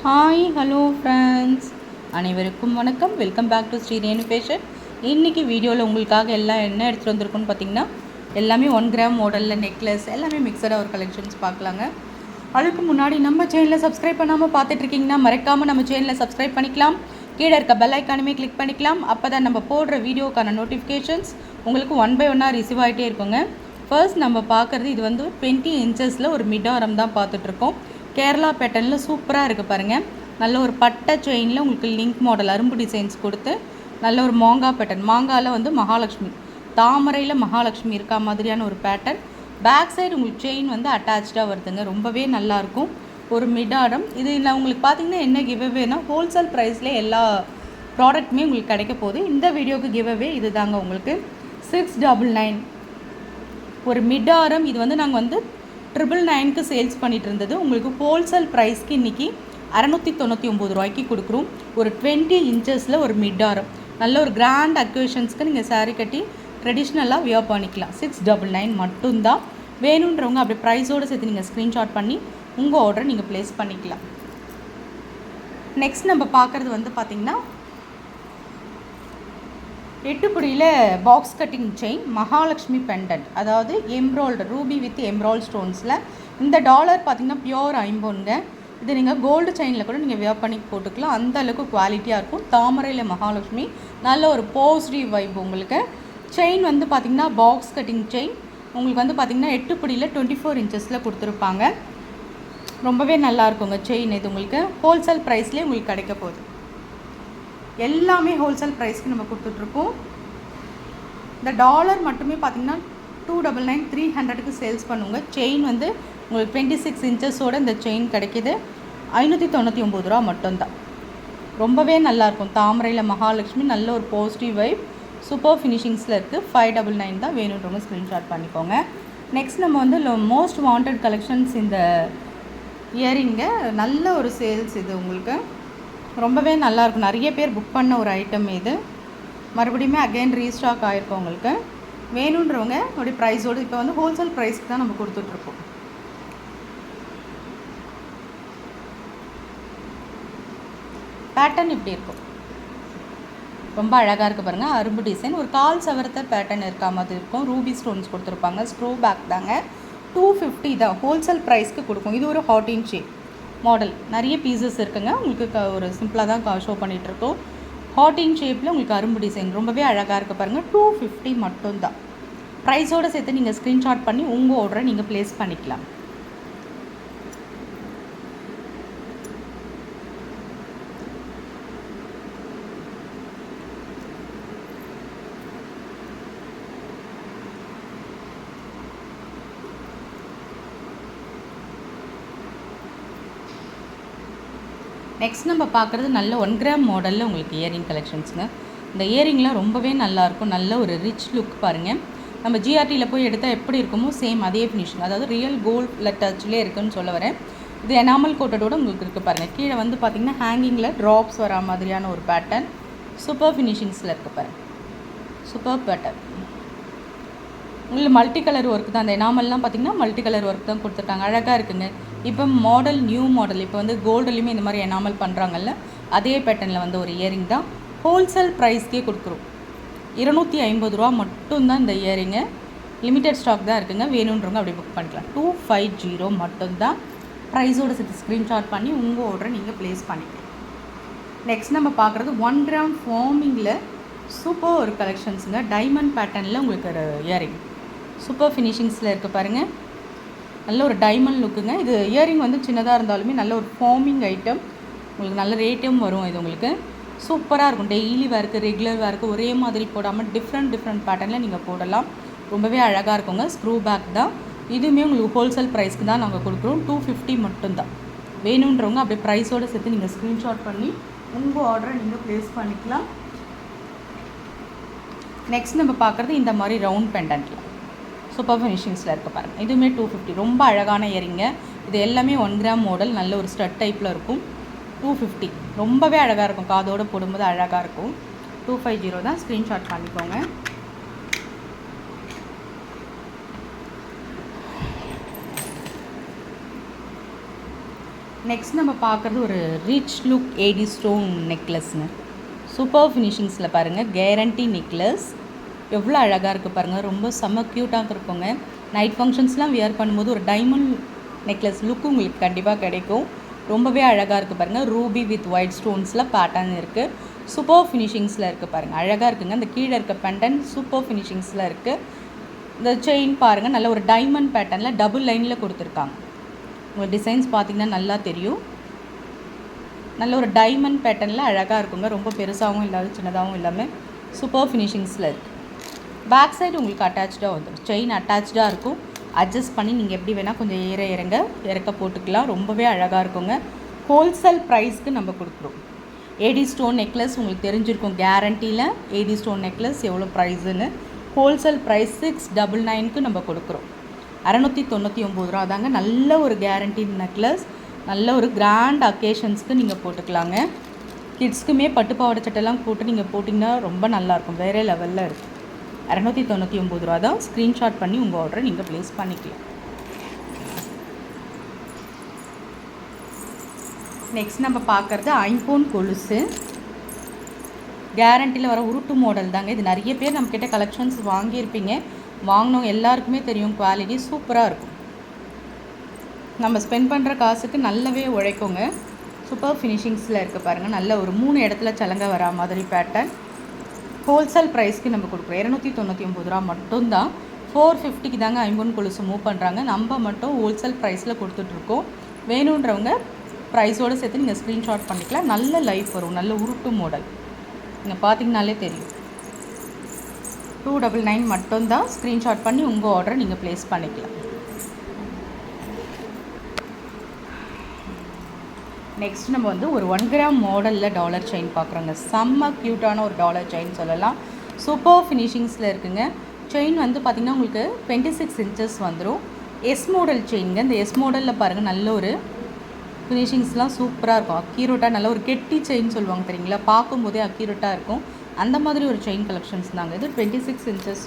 Hi hello friends, அனைவருக்கும் வணக்கம். Welcome back to Sri Renu fashion. இன்றைக்கி வீடியோவில் உங்களுக்காக எல்லாம் என்ன எடுத்துகிட்டு வந்திருக்குன்னு பார்த்தீங்கன்னா, எல்லாமே 1 கிராம் மாடலில் நெக்லஸ் எல்லாமே மிக்சடாக ஒரு கலெக்ஷன்ஸ் பார்க்கலாங்க. அதுக்கு முன்னாடி நம்ம சேனலில் சப்ஸ்கிரைப் பண்ணாமல் பார்த்துட்ருக்கீங்கன்னா மறக்காமல் நம்ம சேனலில் சப்ஸ்கிரைப் பண்ணிக்கலாம். கீழே இருக்க பெல் ஐக்கானுமே கிளிக் பண்ணிக்கலாம். அப்போ தான் நம்ம போடுற வீடியோக்கான நோட்டிஃபிகேஷன்ஸ் உங்களுக்கு 1 by 1 ரிசீவ் ஆகிட்டே இருக்குங்க. ஃபர்ஸ்ட் நம்ம பார்க்குறது இது வந்து 20 இன்ச்சஸில் ஒரு மிடாரம் தான் பார்த்துட்ருக்கோம். கேரளா பேட்டர்னில் சூப்பராக இருக்குது பாருங்கள். நல்ல ஒரு பட்டை செயினில் உங்களுக்கு லிங்க் மாடல் அரும்பு டிசைன்ஸ் கொடுத்து நல்ல ஒரு மாங்காய் பேட்டர்ன். மாங்காயில் வந்து மகாலட்சுமி, தாமரையில் மகாலட்சுமி இருக்கா மாதிரியான ஒரு பேட்டர்ன். பேக் சைடு உங்களுக்கு செயின் வந்து அட்டாச்சாக வருதுங்க. ரொம்பவே நல்லாயிருக்கும். ஒரு மிடாரம் இது. இல்லை உங்களுக்கு பார்த்தீங்கன்னா என்ன கிவ்அவேனா, ஹோல்சேல் ப்ரைஸில் எல்லா ப்ராடக்ட்டுமே உங்களுக்கு கிடைக்க போகுது. இந்த வீடியோவுக்கு கிவ்அவே இது தாங்க. உங்களுக்கு 699 ஒரு மிடாரம். இது வந்து நாங்கள் வந்து 999க்கு சேல்ஸ் பண்ணிகிட்டு இருந்தது. உங்களுக்கு ஹோல்சேல் ப்ரைஸ்க்கு இன்றைக்கி 699 ரூபாய்க்கு கொடுக்குறோம். ஒரு 20 இன்ச்சஸில் ஒரு மிடாரம். நல்ல ஒரு கிராண்ட் அக்கேஷன்ஸ்க்கு நீங்கள் சாரீ கட்டி ட்ரெடிஷ்னலாக வியர் பண்ணிக்கலாம். 699 மட்டும்தான். வேணுன்றவங்க அப்படி ப்ரைஸோடு சேர்த்து நீங்கள் ஸ்க்ரீன்ஷாட் பண்ணி உங்கள் ஆர்டரை நீங்கள் ப்ளேஸ் பண்ணிக்கலாம். நெக்ஸ்ட் நம்ம பார்க்குறது வந்து பார்த்திங்கன்னா, எட்டுக்குடியில் box cutting chain Mahalakshmi pendant, அதாவது எம்ப்ராய்டு ரூபி வித் எம்ப்ராய்டு ஸ்டோன்ஸில். இந்த டாலர் பார்த்திங்கன்னா பியோர் ஐம்போனுங்க. இது நீங்கள் கோல்டு செயினில் கூட நீங்கள் வியர் பண்ணி போட்டுக்கலாம். அந்த அளவுக்கு குவாலிட்டியாக இருக்கும். தாமரையில் மகாலட்சுமி, நல்ல ஒரு பாசிட்டிவ் வைப். உங்களுக்கு செயின் வந்து பார்த்திங்கன்னா பாக்ஸ் கட்டிங் செயின். உங்களுக்கு வந்து பார்த்திங்கன்னா எட்டுக்குடியில் 24 இன்ச்சஸில் கொடுத்துருப்பாங்க. ரொம்பவே நல்லாயிருக்குங்க செயின். இது உங்களுக்கு ஹோல்சேல் ப்ரைஸ்லேயே உங்களுக்கு கிடைக்க போகுது. எல்லாமே ஹோல்சேல் ப்ரைஸ்க்கு நம்ம கொடுத்துட்ருக்கோம். இந்த டாலர் மட்டுமே பார்த்திங்கன்னா 299 300க்கு சேல்ஸ் பண்ணுவோங்க. செயின் வந்து உங்களுக்கு 26 இன்ச்சஸோடு இந்த செயின் கிடைக்கிது. 599 ரூபா மட்டும்தான். ரொம்பவே நல்லாயிருக்கும். தாமரையில் மகாலட்சுமி, நல்ல ஒரு பாசிட்டிவ் வைப், சூப்பர் ஃபினிஷிங்ஸில் இருக்குது. 599 தான். வேணுன்றவங்க ஸ்க்ரீன்ஷாட் பண்ணிக்கோங்க. நெக்ஸ்ட் நம்ம வந்து மோஸ்ட் வாண்டட் கலெக்ஷன்ஸ் இந்த இயரிங்க. நல்ல ஒரு சேல்ஸ் இது. உங்களுக்கு ரொம்பவே நல்லாயிருக்கும். நிறைய பேர் புக் பண்ண ஒரு ஐட்டம் இது. மறுபடியுமே அகைன் ரீஸ்டாக் ஆகிருக்கும். உங்களுக்கு வேணுன்றவங்க அப்படி ப்ரைஸோடு இப்போ வந்து ஹோல்சேல் ப்ரைஸ்க்கு தான் நம்ம கொடுத்துட்ருக்கோம். பேட்டர்ன் இப்படி இருக்கும். ரொம்ப அழகாக இருக்குது பாருங்கள். அரும்பு டிசைன், ஒரு கால் சவரத்தை பேட்டர்ன் இருக்கா மாதிரி இருக்கும். ரூபி ஸ்டோன்ஸ் கொடுத்துருப்பாங்க. ஸ்க்ரூ பேக் தாங்க. 250 தான் ஹோல்சேல் ப்ரைஸ்க்கு கொடுக்கும். இது ஒரு ஹாட் இன் ஷேப் மாடல். நிறைய பீசஸ் இருக்குங்க. உங்களுக்கு ஒரு சிம்பிளாக தான் ஷோ பண்ணிகிட்ருக்கோம். ஹாட் இன் ஷேப்பில் உங்களுக்கு அரும்பு டிசைன் ரொம்பவே அழகாக இருக்குது பாருங்கள். 250 மட்டும்தான். ப்ரைஸோடு சேர்த்து நீங்கள் ஸ்க்ரீன்ஷாட் பண்ணி உங்கள் ஆர்டரை நீங்கள் ப்ளேஸ் பண்ணிக்கலாம். நெக்ஸ்ட் நம்ம பார்க்குறது நல்ல 1 கிராம் மாடலில் உங்களுக்கு இயரிங் கலெக்ஷன்ஸுங்க. இந்த இயரிங்லாம் ரொம்பவே நல்லாயிருக்கும். நல்ல ஒரு ரிச் லுக் பாருங்கள். நம்ம ஜிஆர்டியில் போய் எடுத்தால் எப்படி இருக்குமோ சேம் அதே ஃபினிஷிங், அதாவது ரியல் கோல்டில் டச்லேயே இருக்குதுன்னு சொல்ல வரேன். இது எனாமல் கோட்டடோடு உங்களுக்கு இருக்குது பாருங்கள். கீழே வந்து பார்த்திங்கன்னா ஹேங்கிங்கில் ட்ராப்ஸ் வரா மாதிரியான ஒரு பேட்டர்ன். சூப்பர் ஃபினிஷிங்ஸில் இருக்குது பாருங்கள். Super pattern. உங்களுக்கு மல்டி கலர் ஒர்க் தான். அந்த எனாமல்லாம் பார்த்திங்கன்னா மல்டி கலர் ஒர்க் தான் கொடுத்துருக்காங்க. அழகாக இருக்குங்க. இப்போ மாடல் நியூ மாடல். இப்போ வந்து கோல்டுலேயுமே இந்த மாதிரி எனாமல் பண்ணுறாங்கல்ல, அதே பேட்டர்னில் வந்து ஒரு இயரிங் தான். ஹோல்சேல் ப்ரைஸ்க்கே கொடுக்குறோம். 250 ரூபா மட்டும்தான் இந்த இயரிங்கு. லிமிட்டட் ஸ்டாக் தான் இருக்குங்க. வேணுன்றவங்க அப்படி புக் பண்ணிக்கலாம். 250 மட்டும்தான். ப்ரைஸோடு சேர்த்து ஸ்க்ரீன்ஷாட் பண்ணி உங்கள் ஆர்டரை நீங்கள் ப்ளேஸ் பண்ணிக்கலாம். நெக்ஸ்ட் நம்ம பார்க்குறது 1 கிராம் ஃபார்மிங்கில் சூப்பர் ஒரு கலெக்ஷன்ஸுங்க. டைமண்ட் பேட்டர்னில் உங்களுக்கு ஒரு இயரிங் சூப்பர் ஃபினிஷிங்ஸில் இருக்குது பாருங்கள். நல்ல ஒரு டைமண்ட் லுக்குங்க. இது இயரிங் வந்து சின்னதாக இருந்தாலுமே நல்ல ஒரு ஃபார்மிங் ஐட்டம். உங்களுக்கு நல்ல ரேட்டும் வரும். இது உங்களுக்கு சூப்பராக இருக்கும். டெய்லி வேர்க்கு, ரெகுலர் வேர்க்கு ஒரே மாதிரி போடாமல் டிஃப்ரெண்ட் பேட்டர்னில் நீங்கள் போடலாம். ரொம்பவே அழகாக இருக்குங்க. ஸ்க்ரூ பேக் தான். இதுவுமே உங்களுக்கு ஹோல்சேல் ப்ரைஸ்க்கு தான் நாங்கள் கொடுக்குறோம். 250 மட்டும்தான். வேணுன்றவங்க அப்படி ப்ரைஸோடு சேர்த்து நீங்கள் ஸ்க்ரீன்ஷாட் பண்ணி உங்கள் ஆர்டரை நீங்கள் ப்ளேஸ் பண்ணிக்கலாம். நெக்ஸ்ட் நம்ம பார்க்குறது இந்த மாதிரி ரவுண்ட் பெண்டன்ட்டில் சூப்பர் ஃபினிஷிங்ஸில் இருக்க பாருங்கள். இதுவுமே 250. ரொம்ப அழகான இயரிங்க. இது எல்லாமே 1 கிராம் மாடல். நல்ல ஒரு ஸ்டட் டைப்பில் இருக்கும். 250 ரொம்பவே அழகாக இருக்கும். காதோடு போடும்போது அழகாக இருக்கும். 250 தான். ஸ்க்ரீன்ஷாட் பண்ணிக்கோங்க. நெக்ஸ்ட் நம்ம பார்க்குறது ஒரு ரிச் லுக் ஏடி ஸ்டோன் நெக்லஸ்ங்க. சூப்பர் ஃபினிஷிங்ஸில் பாருங்கள், கேரண்டி நெக்லஸ். எவ்வளோ அழகாக இருக்குது பாருங்கள், ரொம்ப செம்ம க்யூட்டாக இருக்குங்க. நைட் ஃபங்க்ஷன்ஸ்லாம் வியர் பண்ணும்போது ஒரு டைமண்ட் நெக்லஸ் லுக்கு உங்களுக்கு கண்டிப்பாக கிடைக்கும். ரொம்பவே அழகாக இருக்குது பாருங்கள். ரூபி வித் ஒயிட் ஸ்டோன்ஸில் பேட்டர்ன் இருக்குது. சூப்பர் ஃபினிஷிங்ஸில் இருக்குது பாருங்கள், அழகாக இருக்குங்க. இந்த கீழே இருக்க பெண்டன் சூப்பர் ஃபினிஷிங்ஸில் இருக்குது. இந்த செயின் பாருங்கள், நல்ல ஒரு டைமண்ட் பேட்டர்னில் டபுள் லைனில் கொடுத்துருக்காங்க. உங்கள் டிசைன்ஸ் பார்த்திங்கன்னா நல்லா தெரியும். நல்ல ஒரு டைமண்ட் பேட்டர்னில் அழகாக இருக்குங்க. ரொம்ப பெருசாகவும் இல்லாத சின்னதாகவும் இல்லாமல் சூப்பர் ஃபினிஷிங்ஸில் இருக்குது. பேக் சைடு உங்களுக்கு அட்டாச்சாக வந்துடும். செயின் அட்டாச்சாக இருக்கும். அட்ஜஸ்ட் பண்ணி நீங்கள் எப்படி வேணால் கொஞ்சம் இறக்க போட்டுக்கலாம். ரொம்பவே அழகாக இருக்குங்க. ஹோல்சேல் ப்ரைஸ்க்கு நம்ம கொடுக்குறோம். ஏடி ஸ்டோன் நெக்லஸ் உங்களுக்கு தெரிஞ்சிருக்கும் கேரண்டியில். ஏடி ஸ்டோன் நெக்லஸ் எவ்வளோ ப்ரைஸுன்னு. ஹோல்சேல் ப்ரைஸ் 699க்கு நம்ம கொடுக்குறோம். 699 ரூபா தாங்க. நல்ல ஒரு கேரண்டி நெக்லஸ். நல்ல ஒரு கிராண்ட் அக்கேஷன்ஸ்க்கு நீங்கள் போட்டுக்கலாங்க. கிட்ஸ்க்குமே பட்டு பாவாடை சட்டைலாம் போட்டு நீங்கள் போட்டிங்கன்னா ரொம்ப நல்லாயிருக்கும். வேறு லெவலில் இருக்கும். 699 ரூபா தான். ஸ்க்ரீன்ஷாட் பண்ணி உங்கள் ஆர்டரை நீங்கள் ப்ளேஸ் பண்ணிக்கலாம். நெக்ஸ்ட் நம்ம பார்க்குறது ஐம்பொன் கொலுசு. கேரண்டியில் வர உருட்டு மாடல் தாங்க. இது நிறைய பேர் நம்மக்கிட்ட கலெக்ஷன்ஸ் வாங்கியிருப்பீங்க. வாங்கினோம் எல்லாருக்குமே தெரியும், குவாலிட்டி சூப்பராக இருக்கும். நம்ம ஸ்பெண்ட் பண்ணுற காசுக்கு நல்லாவே உழைக்குங்க. சூப்பர் ஃபினிஷிங்ஸில் இருக்குது பாருங்கள். நல்ல ஒரு 3 இடத்துல சலங்க வரா மாதிரி பேட்டர்ன். ஹோல்சேல் ப்ரைஸ்க்கு நம்ம கொடுக்குறோம். 299 ரூபா மட்டும்தான். 450க்கு தாங்க ஐம்பொன் கொலுசு மூவ் பண்ணுறாங்க. நம்ம மட்டும் ஹோல்சேல் ப்ரைஸில் கொடுத்துட்ருக்கோம். வேணுன்றவங்க ப்ரைஸோடு சேர்த்து நீங்கள் ஸ்க்ரீன்ஷாட் பண்ணிக்கலாம். நல்ல லைஃப் வரும். நல்ல உருட்டு மாடல் நீங்கள் பார்த்தீங்கனாலே தெரியும். 299 மட்டும்தான். ஸ்க்ரீன்ஷாட் பண்ணி உங்கள் ஆர்டரை நீங்கள் ப்ளேஸ் பண்ணிக்கலாம். நெக்ஸ்ட் நம்ம வந்து ஒரு 1 கிராம் மாடலில் டாலர் செயின் பார்க்குறோங்க. செம்ம க்யூட்டான ஒரு டாலர் செயின் சொல்லலாம். சூப்பர் ஃபினிஷிங்ஸில் இருக்குங்க. செயின் வந்து பார்த்திங்கன்னா உங்களுக்கு 26 இன்ச்சஸ் வந்துடும். எஸ் மாடல் செயின்ங்க. இந்த எஸ் மாடலில் பாருங்கள், நல்ல ஒரு ஃபினிஷிங்ஸ்லாம் சூப்பராக இருக்கும். அக்யூரேட்டாக நல்ல ஒரு கெட்டி செயின் சொல்லுவாங்க தெரியுங்களா, பார்க்கும்போதே அக்யூரேட்டாக இருக்கும். அந்த மாதிரி ஒரு செயின் கலெக்ஷன்ஸ் தாங்க இது. 26 இன்ச்சஸ்.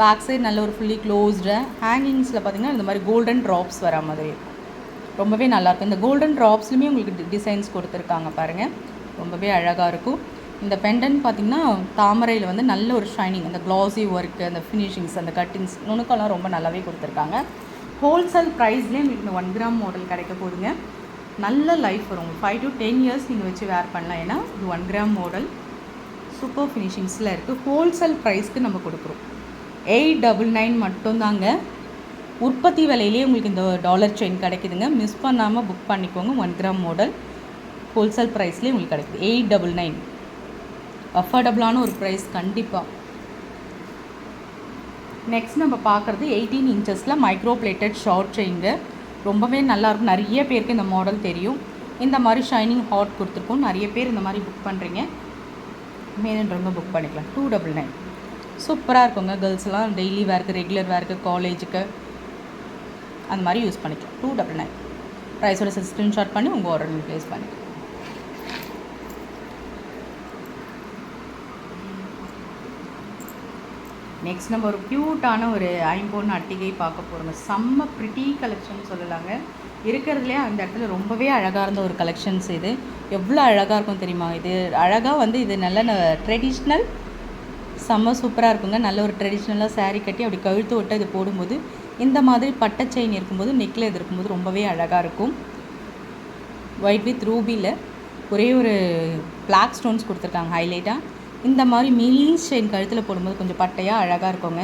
பேக் சைடு நல்ல ஒரு ஃபுல்லி க்ளோஸ்டு. ஹேங்கிங்ஸில் பார்த்திங்கன்னா இந்த மாதிரி கோல்டன் ட்ராப்ஸ் வரா மாதிரி இருக்கும். ரொம்பவே நல்லாயிருக்கும். இந்த கோல்டன் ட்ராப்ஸ்லையுமே உங்களுக்கு டிசைன்ஸ் கொடுத்துருக்காங்க பாருங்கள். ரொம்பவே அழகாக இருக்கும். இந்த பெண்டன் பார்த்திங்கன்னா தாமரையில் வந்து நல்ல ஒரு ஷைனிங், அந்த க்ளாஸி ஒர்க்கு, அந்த ஃபினிஷிங்ஸ், அந்த கட்டிங்ஸ், நுணுக்கெல்லாம் ரொம்ப நல்லாவே கொடுத்துருக்காங்க. ஹோல்சேல் ப்ரைஸ்லேயே உங்களுக்கு இந்த 1 கிராம் மாடல் கிடைக்க போதுங்க. நல்ல லைஃப் வரும். 5 to 10 இயர்ஸ் நீங்கள் வச்சு வேர் பண்ணலாம். ஏன்னா இது 1 கிராம் மாடல் சூப்பர் ஃபினிஷிங்ஸில் இருக்குது. ஹோல்சேல் ப்ரைஸ்க்கு நம்ம கொடுக்குறோம். 899 மட்டும்தாங்க. உற்பத்தி விலையிலேயே உங்களுக்கு இந்த டாலர் செயின் கிடைக்குதுங்க. மிஸ் பண்ணாமல் புக் பண்ணிக்கோங்க. 1 கிராம் மாடல் ஹோல்சேல் ப்ரைஸ்லேயே உங்களுக்கு கிடைக்குது. 899 அஃபோர்டபுளான ஒரு ப்ரைஸ் கண்டிப்பாக. நெக்ஸ்ட் நம்ம பார்க்குறது 18 இன்ச்சஸில் மைக்ரோ பிளேட்டட் ஷார்ட் செயின்ங்க. ரொம்பவே நல்லாயிருக்கும். நிறைய பேருக்கு இந்த மாடல் தெரியும். இந்த மாதிரி ஷைனிங் ஹாட் கொடுத்துருக்கோம். நிறைய பேர் இந்த மாதிரி புக் பண்ணுறீங்க. மேலுன்றவங்க புக் பண்ணிக்கலாம். 299 சூப்பராக இருக்குங்க. கேர்ள்ஸ்லாம் டெய்லி வேருக்கு, ரெகுலர் வேருக்கு, காலேஜுக்கு அந்த மாதிரி யூஸ் பண்ணிக்கலாம். 299 ப்ரைஸோட ஸ்க்ரீன்ஷாட் பண்ணி உங்கள் ஆர்டர் நீங்கள் ப்ளேஸ் பண்ணிக்கலாம். நெக்ஸ்ட் நம்ம ஒரு க்யூட்டான ஒரு ஐம்பொன் அட்டிகை பார்க்க போகிறோங்க. செம்ம ப்ரிட்டி கலெக்ஷன் சொல்லலாங்க. இருக்கிறதுலே அந்த இடத்துல ரொம்பவே அழகாக இருந்த ஒரு கலெக்ஷன்ஸ் இது. எவ்வளோ அழகாக இருக்கும் தெரியுமா? இது அழகாக வந்து இது நல்ல ட்ரெடிஷ்னல், செம்ம சூப்பராக இருக்குங்க. நல்ல ஒரு ட்ரெடிஷ்னலாக சாரீ கட்டி அப்படி கழுத்து விட்டு இது போடும்போது இந்த மாதிரி பட்டை செயின் இருக்கும்போது, நெக்கில் இது இருக்கும்போது ரொம்பவே அழகாக இருக்கும். ஒயிட் வித் ரூபியில் ஒரே ஒரு பிளாக் ஸ்டோன்ஸ் கொடுத்துருக்காங்க ஹைலைட்டாக. இந்த மாதிரி மீலிஸ் செயின் கழுத்தில் போடும்போது கொஞ்சம் பட்டையாக அழகாக இருக்குங்க.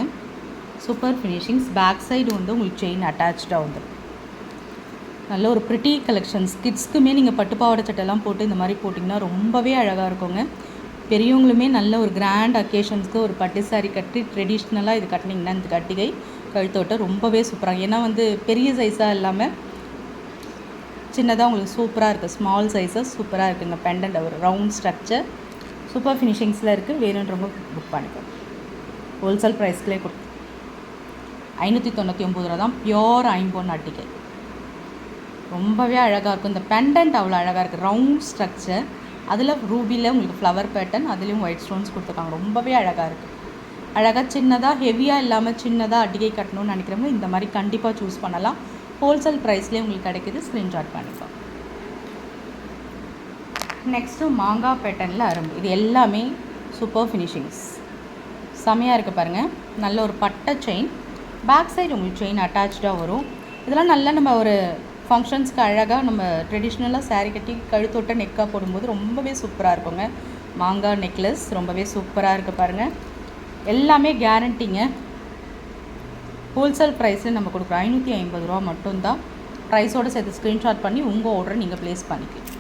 Super finishings. பேக் சைடு வந்து உங்களுக்கு செயின் அட்டாச்சாக வந்துடும். நல்ல ஒரு ப்ரிட்டி கலெக்ஷன்ஸ். கிட்ஸ்க்குமே நீங்கள் பட்டுப்பாவாடை சட்டைலாம் போட்டு இந்த மாதிரி போட்டிங்கன்னா ரொம்பவே அழகாக இருக்குங்க. பெரியவங்களுமே நல்ல ஒரு கிராண்ட் அக்கேஷன்ஸ்க்கு ஒரு பட்டு சாரி கட்டி ட்ரெடிஷ்னலாக இது கட்டினீங்கன்னா இந்த கட்டிகை கழுத்தோட்ட ரொம்பவே சூப்பராக. ஏன்னா வந்து பெரிய சைஸாக இல்லாமல் சின்னதாக உங்களுக்கு சூப்பராக இருக்குது. ஸ்மால் சைஸஸ் சூப்பராக இருக்குங்க. பெண்டன்ட் ஒரு ரவுண்ட் ஸ்ட்ரக்சர் சூப்பர் ஃபினிஷிங்ஸில் இருக்குது. வேணுன்றவங்க புக் பண்ணிக்கோங்க. ஹோல்சேல் ப்ரைஸ்லேயே கொடுத்து 599 ரூபா தான். பியோர் ஐம்பொன் அட்டிகை. ரொம்பவே அழகாக இருக்கும். இந்த பெண்டன்ட் அவ்வளோ அழகாக இருக்குது. ரவுண்ட் ஸ்ட்ரக்சர், அதில் ரூபியில் உங்களுக்கு ஃப்ளவர் பேட்டர்ன், அதுலேயும் ஒயிட் ஸ்டோன்ஸ் கொடுத்துருக்காங்க. ரொம்பவே அழகாக இருக்குது. அழகாக சின்னதாக ஹெவியாக இல்லாமல் சின்னதாக அட்டிகை கட்டணும்னு நினைக்கிறவங்க இந்த மாதிரி கண்டிப்பாக சூஸ் பண்ணலாம். ஹோல்சேல் ப்ரைஸ்லேயே உங்களுக்கு கிடைக்கிது. ஸ்க்ரீன்ஷாட் பண்ணிக்கலாம். நெக்ஸ்ட்டு மாங்காய் பேட்டர்னில் அரும்பு. இது எல்லாமே சூப்பர் ஃபினிஷிங்ஸ், செமையாக இருக்குது பாருங்கள். நல்ல ஒரு பட்டை செயின், பேக் சைடு உங்களுக்கு செயின் அட்டாச்சாக வரும். இதெல்லாம் நல்லா நம்ம ஒரு ஃபங்க்ஷன்ஸ்க்கு அழகாக நம்ம ட்ரெடிஷ்னலாக சாரீ கட்டி கழுத்தொட்ட நெக்காக போடும்போது ரொம்பவே சூப்பராக இருக்குங்க. மாங்காய் நெக்லஸ் ரொம்பவே சூப்பராக இருக்குது பாருங்கள். எல்லாமே கேரண்டிங்க. ஹோல்சேல் ப்ரைஸில் நம்ம கொடுக்குறோம். 550 ரூபா மட்டும்தான். ப்ரைஸோடு சேர்த்து ஸ்க்ரீன்ஷாட் பண்ணி உங்கள் ஆர்டரை நீங்கள் ப்ளேஸ் பண்ணிக்கலாம்.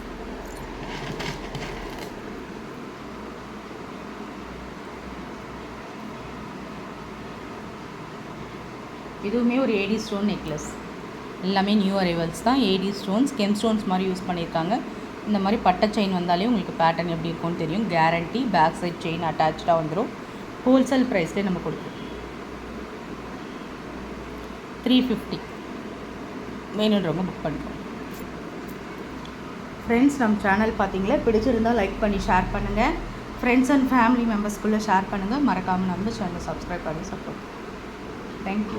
இதுவுமே ஒரு ஏடி ஸ்டோன் நெக்லஸ், எல்லாமே நியூ அரைவல்ஸ் தான். ஏடி ஸ்டோன்ஸ், கெம் ஸ்டோன்ஸ் மாதிரி யூஸ் பண்ணியிருக்காங்க. இந்த மாதிரி பட்டை செயின் வந்தாலே உங்களுக்கு பேட்டர்ன் எப்படி இருக்கும்னு தெரியும். கேரண்டி, பேக் சைட் செயின் அட்டாச்சாக வந்துடும். ஹோல்சேல் ப்ரைஸ்லேயே நம்ம கொடுக்குறோம். 350. வேணுன்றவங்க புக் பண்ணிக்கோங்க. ஃப்ரெண்ட்ஸ், நம்ம சேனல் பார்த்தீங்களா, பிடிச்சிருந்தால் லைக் பண்ணி ஷேர் பண்ணுங்கள். ஃப்ரெண்ட்ஸ் அண்ட் ஃபேமிலி மெம்பர்ஸ்குள்ளே ஷேர் பண்ணுங்கள். மறக்காமல் நம்ம சேனலை சப்ஸ்கிரைப் பண்ணி சப்போர்ட். தேங்க்யூ.